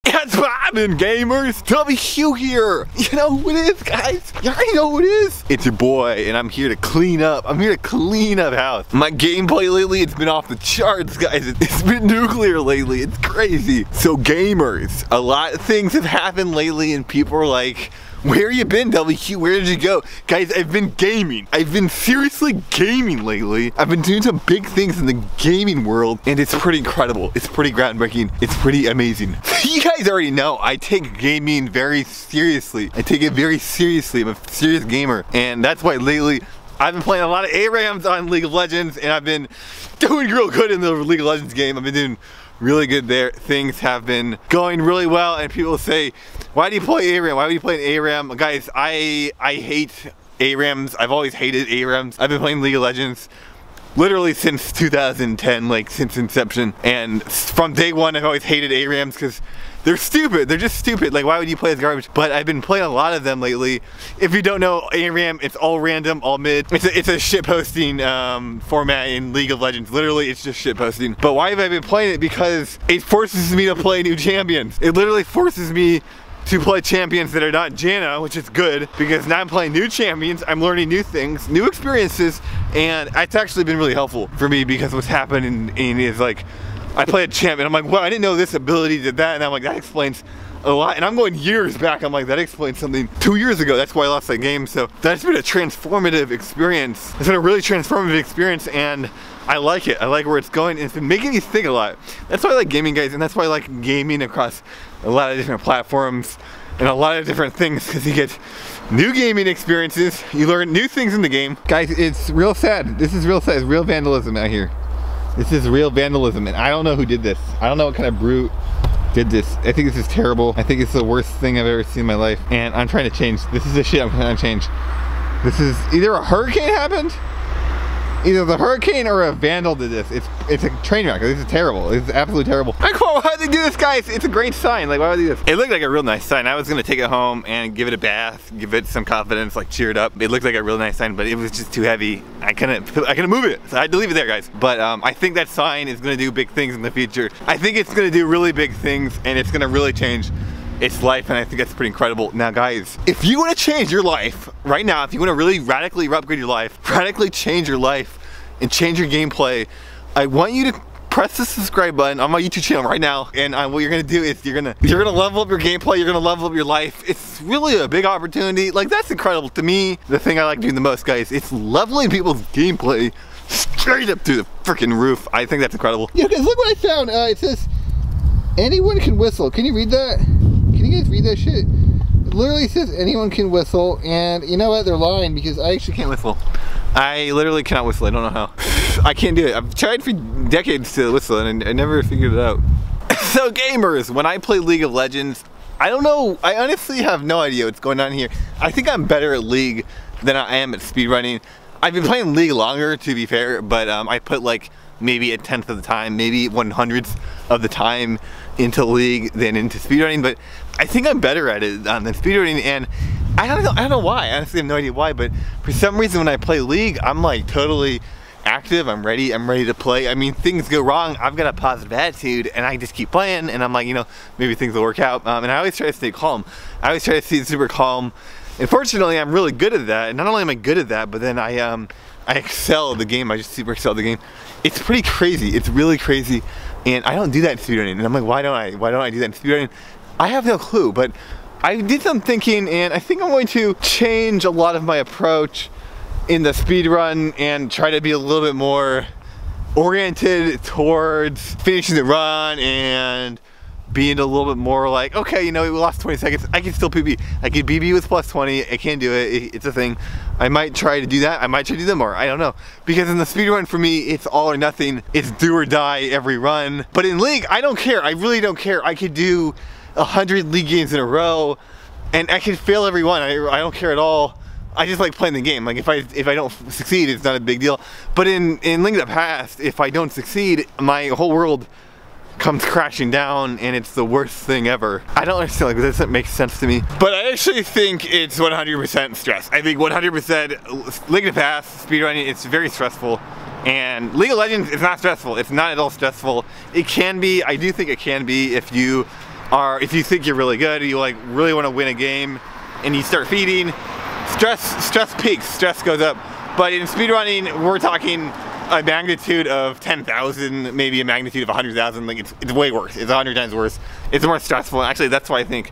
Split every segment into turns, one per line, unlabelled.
It's poppin', gamers! WQ here! You know who it is, guys? You already know who it is. It's your boy, and I'm here to clean up. I'm here to clean up house. My gameplay lately, it's been off the charts, guys. It's been nuclear lately. It's crazy. So gamers, a lot of things have happened lately, and people are like, where you been, WQ? Where did you go? Guys, I've been gaming. I've been seriously gaming lately. I've been doing some big things in the gaming world, and it's pretty incredible. It's pretty groundbreaking. It's pretty amazing. You guys already know I take gaming very seriously. I take it very seriously. I'm a serious gamer, and that's why lately I've been playing a lot of ARAMs on League of Legends, and I've been doing real good in the League of Legends game. I've been doing really good there. Things have been going really well, and people say, why do you play ARAM? Why would you play an ARAM? Guys, I hate ARAMs. I've always hated ARAMs. I've been playing League of Legends literally since 2010, like since inception. And from day one, I've always hated ARAMs because they're stupid. They're just stupid. Like, why would you play as garbage? But I've been playing a lot of them lately. If you don't know ARAM, it's all random, all mid. It's a shitposting format in League of Legends. Literally, it's just shitposting. But why have I been playing it? Because it forces me to play new champions. It literally forces me to play champions that are not Janna, which is good, because now I'm playing new champions, I'm learning new things, new experiences, and it's actually been really helpful for me because what's happening is like, I play a champion, I'm like, wow, I didn't know this ability did that, and I'm like, that explains a lot, and I'm going years back, I'm like, that explains something 2 years ago, that's why I lost that game, so that's been a transformative experience. It's been a really transformative experience, and I like it. I like where it's going, and it's been making me think a lot. That's why I like gaming, guys, and that's why I like gaming across a lot of different platforms and a lot of different things, because you get new gaming experiences, you learn new things in the game. Guys, it's real sad. This is real sad. It's real vandalism out here. This is real vandalism, and I don't know who did this. I don't know what kind of brute did this. I think this is terrible. I think it's the worst thing I've ever seen in my life, and I'm trying to change. This is the shit I'm trying to change. This is either a hurricane happened, either the hurricane or a vandal did this. It's a train wreck. This is terrible. This is absolutely terrible. Like, why would they do this, guys? It's a great sign. Like, why would they do this? It looked like a real nice sign. I was gonna take it home and give it a bath, give it some confidence, like cheer it up. It looked like a real nice sign, but it was just too heavy. I couldn't move it, so I had to leave it there, guys. But I think that sign is gonna do big things in the future. I think it's gonna do really big things, and it's gonna really change its life, and I think that's pretty incredible. Now, guys, if you want to change your life right now, if you want to really radically upgrade your life, radically change your life, and change your gameplay, I want you to press the subscribe button on my YouTube channel right now, and what you're gonna do is you're gonna level up your gameplay, you're gonna level up your life. It's really a big opportunity. Like, that's incredible to me. The thing I like doing the most, guys, it's leveling people's gameplay straight up through the freaking roof. I think that's incredible. Yeah, guys, look what I found. It says anyone can whistle. Can you read that? Can you guys read that shit? It literally says anyone can whistle, and you know what? They're lying, because I actually can't whistle. I literally cannot whistle. I don't know how. I can't do it. I've tried for decades to whistle, and I never figured it out. So gamers, when I play League of Legends, I don't know. I honestly have no idea what's going on here. I think I'm better at League than I am at speedrunning. I've been playing League longer, to be fair, but I put like maybe a 1/10 of the time, maybe 1/100th of the time into League than into speedrunning, but I think I'm better at it than speedrunning, and I don't know why. I honestly have no idea why, but for some reason when I play League, I'm like totally active, I'm ready to play. I mean, things go wrong, I've got a positive attitude, and I just keep playing, and I'm like, you know, maybe things will work out, and I always try to stay calm. I always try to stay super calm, and fortunately, I'm really good at that, and not only am I good at that, but then I excel at the game. I just super excel at the game. It's pretty crazy, it's really crazy, and I don't do that in speedrunning, and I'm like, why don't I do that in speedrunning? I have no clue, but I did some thinking, and I think I'm going to change a lot of my approach in the speedrun and try to be a little bit more oriented towards finishing the run and being a little bit more like, okay, you know, we lost 20 seconds, I can still PB. I can BB with plus 20, I can do it, it's a thing. I might try to do that, I might try to do that more, I don't know. Because in the speedrun for me, it's all or nothing, it's do or die every run. But in League, I don't care, I really don't care. I could do 100 League games in a row, and I could fail every one, I don't care at all. I just like playing the game. Like, if I don't succeed, it's not a big deal. But in Link to the Past, if I don't succeed, my whole world comes crashing down, and it's the worst thing ever. I don't understand, like, this doesn't make sense to me. But I actually think it's 100% stress. I think 100% Link to the Past, speedrunning, it's very stressful. And League of Legends is not stressful. It's not at all stressful. It can be, I do think it can be if you are if you think you're really good, you like really want to win a game, and you start feeding, stress peaks, stress goes up. But in speedrunning, we're talking a magnitude of 10,000, maybe a magnitude of 100,000. Like it's way worse. It's 100 times worse. It's more stressful. Actually, that's why I think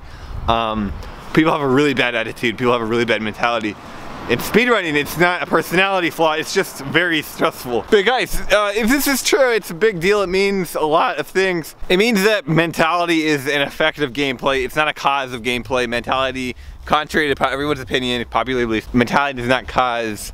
people have a really bad attitude. People have a really bad mentality. In speedrunning, it's not a personality flaw. It's just very stressful. But guys, if this is true, it's a big deal. It means a lot of things. It means that mentality is an effect of gameplay. It's not a cause of gameplay. Mentality, contrary to everyone's opinion, popular belief, mentality does not cause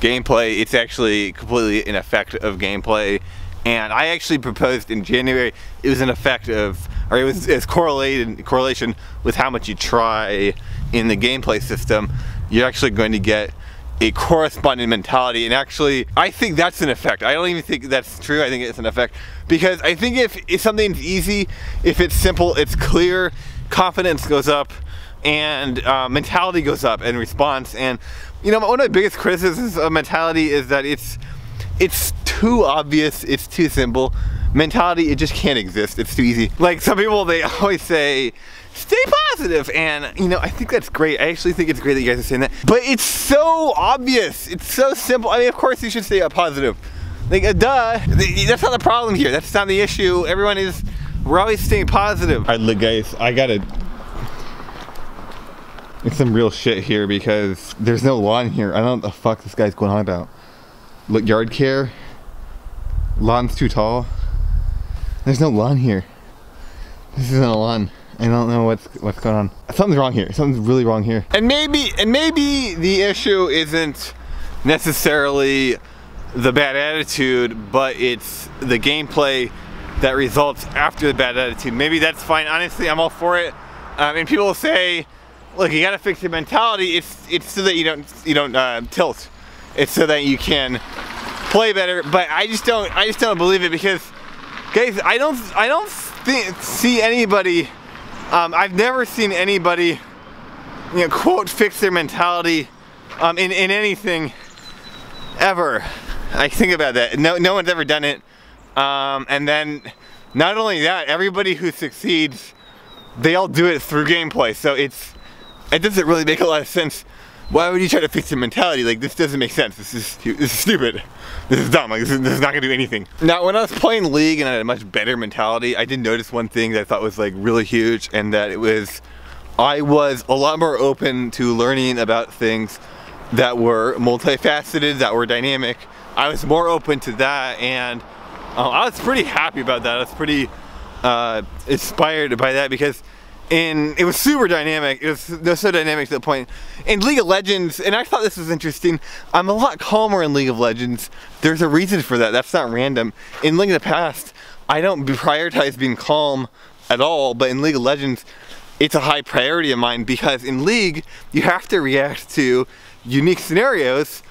gameplay. It's actually completely an effect of gameplay. And I actually proposed in January, it was an effect of, or it's correlation with how much you try in the gameplay system. You're actually going to get a corresponding mentality, and actually I think that's an effect. I don't even think that's true. I think it's an effect, because I think if something's easy, if it's simple, it's clear, confidence goes up, and mentality goes up in response. And you know, one of the biggest criticisms of mentality is that it's too obvious, it's too simple. Mentality, it just can't exist. It's too easy. Like some people, they always say, stay positive, and you know, I think that's great. I actually think it's great that you guys are saying that, but it's so obvious, it's so simple. I mean, of course you should stay positive, like duh. That's not the problem here. That's not the issue. We're always staying positive. All right, look guys, I gotta, it's some real shit here because there's no lawn here. I don't know what the fuck this guy's going on about. Look, yard care, lawn's too tall. There's no lawn here. This isn't a lawn. I don't know what's going on. Something's wrong here. Something's really wrong here. And maybe the issue isn't necessarily the bad attitude, but it's the gameplay that results after the bad attitude. Maybe that's fine. Honestly, I'm all for it. And people will say, look, you gotta fix your mentality. It's so that you don't tilt. It's so that you can play better. But I just don't believe it, because guys, I don't see anybody. I've never seen anybody, you know, quote, fix their mentality in anything ever. I think about that. No one's ever done it. And then not only that, everybody who succeeds, they all do it through gameplay. So it doesn't really make a lot of sense. Why would you try to fix your mentality? Like, this doesn't make sense. This is stupid. This is dumb. Like, this is not gonna do anything. Now, when I was playing League and I had a much better mentality, I did notice one thing that I thought was like really huge, and that I was a lot more open to learning about things that were multifaceted, that were dynamic. I was more open to that, and I was pretty happy about that. I was pretty inspired by that, because it was super dynamic. It was so dynamic to the point. In League of Legends, and I thought this was interesting, I'm a lot calmer in League of Legends. There's a reason for that. That's not random. In League of the Past, I don't prioritize being calm at all, but in League of Legends, it's a high priority of mine, because in League, you have to react to unique scenarios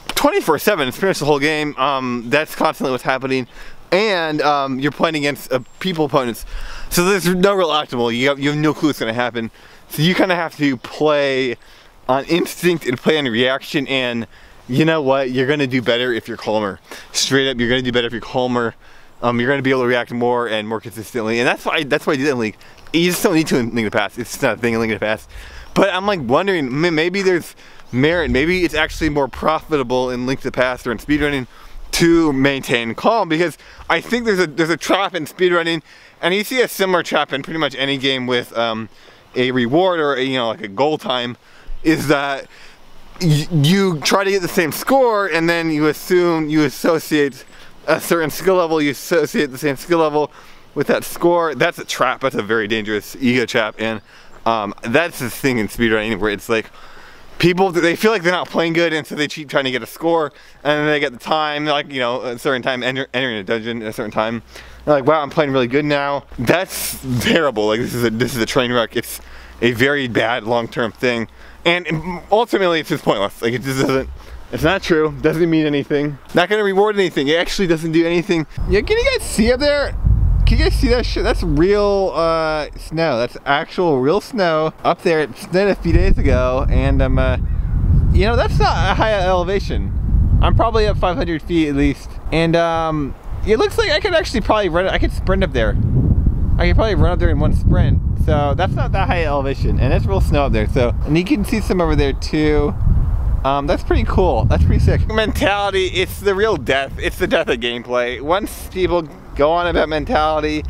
24/7. It's pretty much the whole game. That's constantly what's happening. And you're playing against people opponents, so there's no real optimal. You have no clue what's going to happen, so you kind of have to play on instinct and play on reaction. And you know what, you're going to do better if you're calmer. Straight up, you're going to do better if you're calmer. You're going to be able to react more and more consistently, and that's why I did that in League. You just don't need to in League of the Past. It's just not a thing in League of the Past. But I'm like wondering, maybe there's merit. Maybe it's actually more profitable in League of the Past or in speedrunning to maintain calm, because I think there's a trap in speedrunning, and you see a similar trap in pretty much any game with a reward or like a goal time, is that you try to get the same score, and then you associate a certain skill level, you associate the same skill level with that score. That's a trap. That's a very dangerous ego trap, and that's the thing in speedrunning, where it's like, people, they feel like they're not playing good, and so they keep trying to get a score, and then they get the time, like, a certain time, entering a dungeon at a certain time. They're like, wow, I'm playing really good now. That's terrible. Like, this is a train wreck. It's a very bad long-term thing, and ultimately it's just pointless. Like, it just doesn't, it's not true, doesn't mean anything, not gonna reward anything. It actually doesn't do anything. Yeah, can you guys see up there? Can you guys see that shit? That's real snow. That's actual real snow up there. It snowed a few days ago, and that's not a high elevation. I'm probably up 500 feet at least, and it looks like I could actually probably run it. I could sprint up there. I could probably run up there in one sprint. So that's not that high elevation, and it's real snow up there. So, and you can see some over there too. That's pretty cool. That's pretty sick. Mentality, it's the real death. It's the death of gameplay. Once people go on about mentality,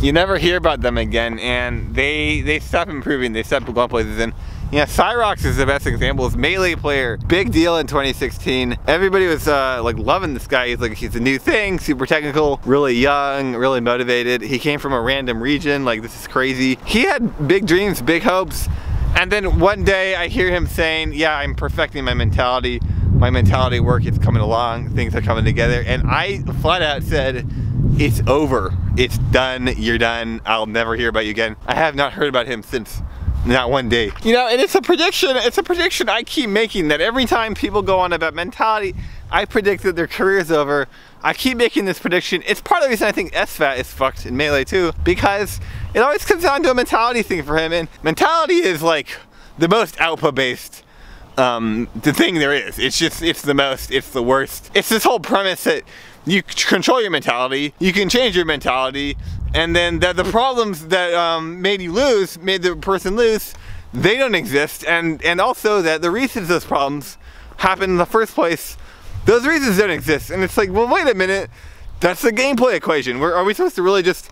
you never hear about them again, and they stop improving. They stop going places. And yeah, Cyrox is the best example. It's Melee player, big deal in 2016. Everybody was like loving this guy. He's like, he's a new thing, super technical, really young, really motivated. He came from a random region. Like, this is crazy. He had big dreams, big hopes. And then one day I hear him saying, yeah, I'm perfecting my mentality. My mentality work is coming along. Things are coming together. And I flat out said, it's over. It's done. You're done. I'll never hear about you again. I have not heard about him since. Not one day. You know, and it's a prediction I keep making, that every time people go on about mentality, I predict that their career's over. I keep making this prediction. It's part of the reason I think SFAT is fucked in Melee too, because it always comes down to a mentality thing for him, and mentality is like the most output-based the thing there is. It's the worst. It's this whole premise that you control your mentality, you can change your mentality, and then the problems that made the person lose, they don't exist, and also that the reasons those problems happen in the first place, those reasons don't exist. And it's like, well, wait a minute, that's the gameplay equation. Are we supposed to really just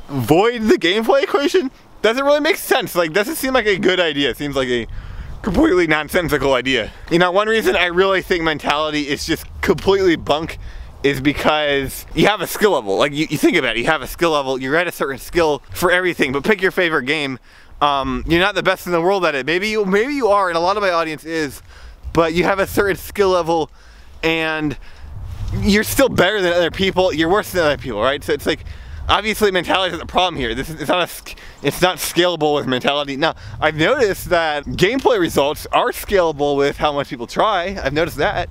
void the gameplay equation? Doesn't really make sense. Like, doesn't seem like a good idea. It seems like a completely nonsensical idea. You know, one reason I really think mentality is just completely bunk is because you have a skill level. Like, you think about it, you have a skill level, you're at a certain skill for everything, but pick your favorite game. You're not the best in the world at it. Maybe you are, and a lot of my audience is, but you have a certain skill level and you're still better than other people, you're worse than other people, right? So it's like, obviously mentality is a problem here. It's not scalable with mentality. Now, I've noticed that gameplay results are scalable with how much people try. I've noticed that.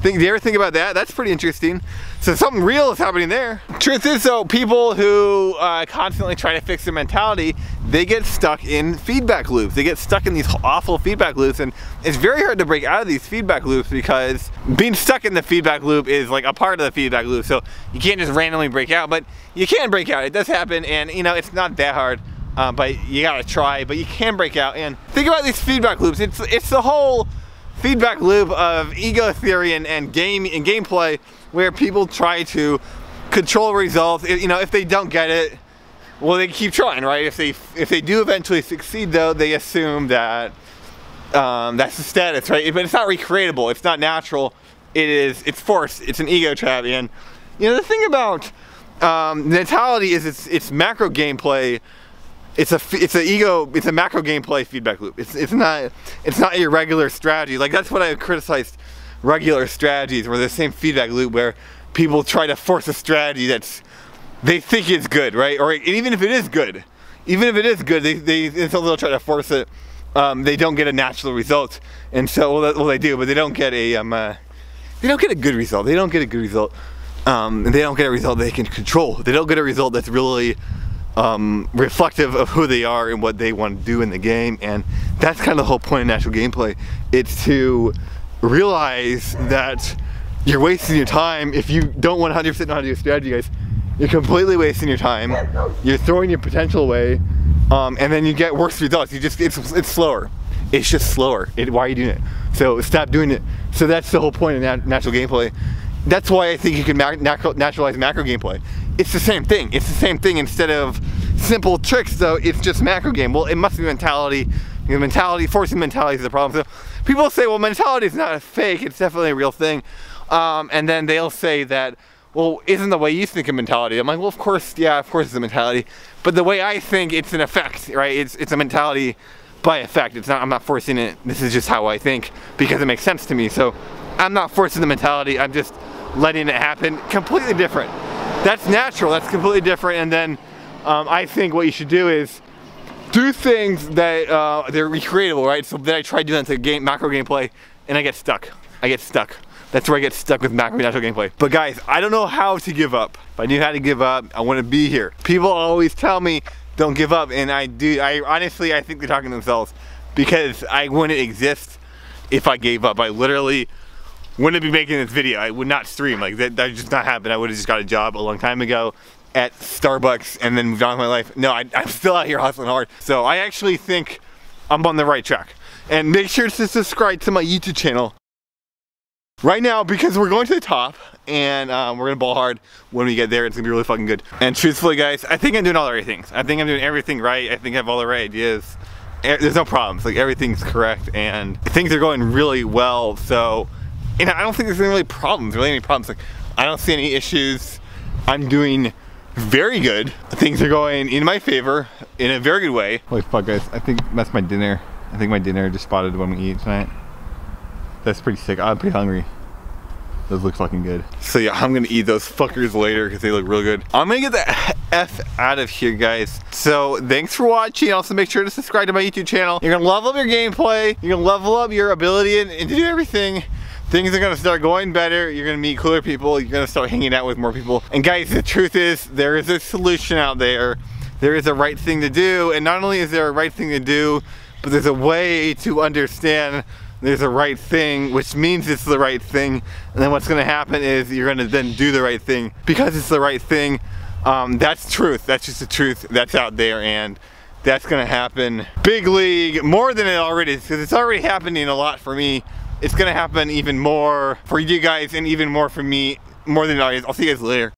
Do you ever think about that? That's pretty interesting. So something real is happening there. Truth is though, people who constantly try to fix their mentality, they get stuck in feedback loops. They get stuck in these awful feedback loops, and it's very hard to break out of these feedback loops because being stuck in the feedback loop is like a part of the feedback loop. So you can't just randomly break out, but you can break out. It does happen, and you know, it's not that hard. But you gotta try, but you can break out. And think about these feedback loops. It's the whole feedback loop of ego theory and gameplay, where people try to control results. You know, if they don't get it, well, they keep trying, right? If they do eventually succeed, though, they assume that that's the status, right? But it's not recreatable. It's not natural. It's forced. It's an ego trap. And you know, the thing about mentality is it's macro gameplay. It's a macro gameplay feedback loop. It's not your regular strategy. Like, that's what I criticized regular strategies, where the same feedback loop where people try to force a strategy they think it's good, right? Or even if it is good, they'll try to force it. They don't get a natural result, and so well they do, but they don't get a good result. They don't get a good result. And they don't get a result they can control. They don't get a result that's really reflective of who they are and what they want to do in the game. And that's kind of the whole point of natural gameplay. It's to realize that you're wasting your time if you don't 100% know how to do a strategy, guys. You're completely wasting your time. You're throwing your potential away, and then you get worse results. It's slower. It's just slower. Why are you doing it? So stop doing it. So that's the whole point of natural gameplay. That's why I think you can naturalize macro gameplay. It's the same thing. It's the same thing. Instead of simple tricks, though, it's just macro game. Well, it must be mentality. You know, forcing mentality is the problem. So people say, well, mentality is not a fake. It's definitely a real thing. And then they'll say that, well, isn't the way you think of mentality? I'm like, well, of course, yeah, of course it's a mentality. But the way I think, it's an effect, right? It's a mentality by effect. It's not, I'm not forcing it. This is just how I think because it makes sense to me. So I'm not forcing the mentality. I'm just letting it happen. Completely different. That's natural. That's completely different. And then I think what you should do is do things that they're recreatable, right? So then I try doing that to macro gameplay, and I get stuck. That's where I get stuck with macro natural gameplay. But guys, I don't know how to give up. If I knew how to give up, I want to be here. People always tell me, don't give up, and I do. Honestly, I think they're talking to themselves, because I wouldn't exist if I gave up. I literally wouldn't be making this video. I would not stream. Like, that just not happen. I would have just got a job a long time ago, at Starbucks and then moved on with my life. No, I'm still out here hustling hard. So I actually think I'm on the right track. And make sure to subscribe to my YouTube channel right now, because we're going to the top, and we're gonna ball hard when we get there. It's gonna be really fucking good. And truthfully, guys, I think I'm doing all the right things. I think I'm doing everything right. I think I have all the right ideas. There's no problems. Like, everything's correct, and things are going really well. So, and I don't think there's really any problems. Like, I don't see any issues. I'm doing very good. Things are going in my favor in a very good way. Holy fuck, guys! I think that's my dinner. I think my dinner just spotted what I'm gonna eat tonight. That's pretty sick. I'm pretty hungry. Those look fucking good. So yeah, I'm gonna eat those fuckers later because they look real good. I'm gonna get the F out of here, guys. So thanks for watching. Also, make sure to subscribe to my YouTube channel. You're gonna level up your gameplay. You're gonna level up your ability and to do everything. Things are gonna start going better. You're gonna meet cooler people. You're gonna start hanging out with more people. And guys, the truth is, there is a solution out there. There is a right thing to do. And not only is there a right thing to do, but there's a way to understand there's a right thing, which means it's the right thing. And then what's gonna happen is you're gonna then do the right thing because it's the right thing. That's truth. That's just the truth that's out there, and that's gonna happen big league, more than it already is, because it's already happening a lot for me. It's gonna happen even more for you guys, and even more for me, more than it already is. I'll see you guys later.